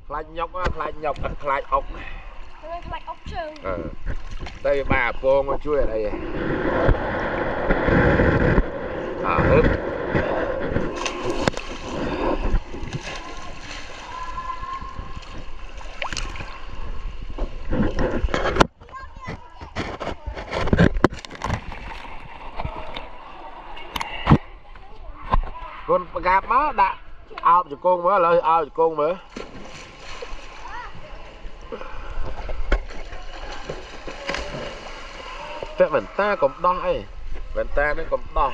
Khai nhọc á, khai nhọc, khai ốc. Khai ốc trường. Đây bà phô mà chui ở đây. Hớp. Con gạp má đã ao cho con mới lời ao cho con mới cái vần ta cũng đói vần ta nó cũng đói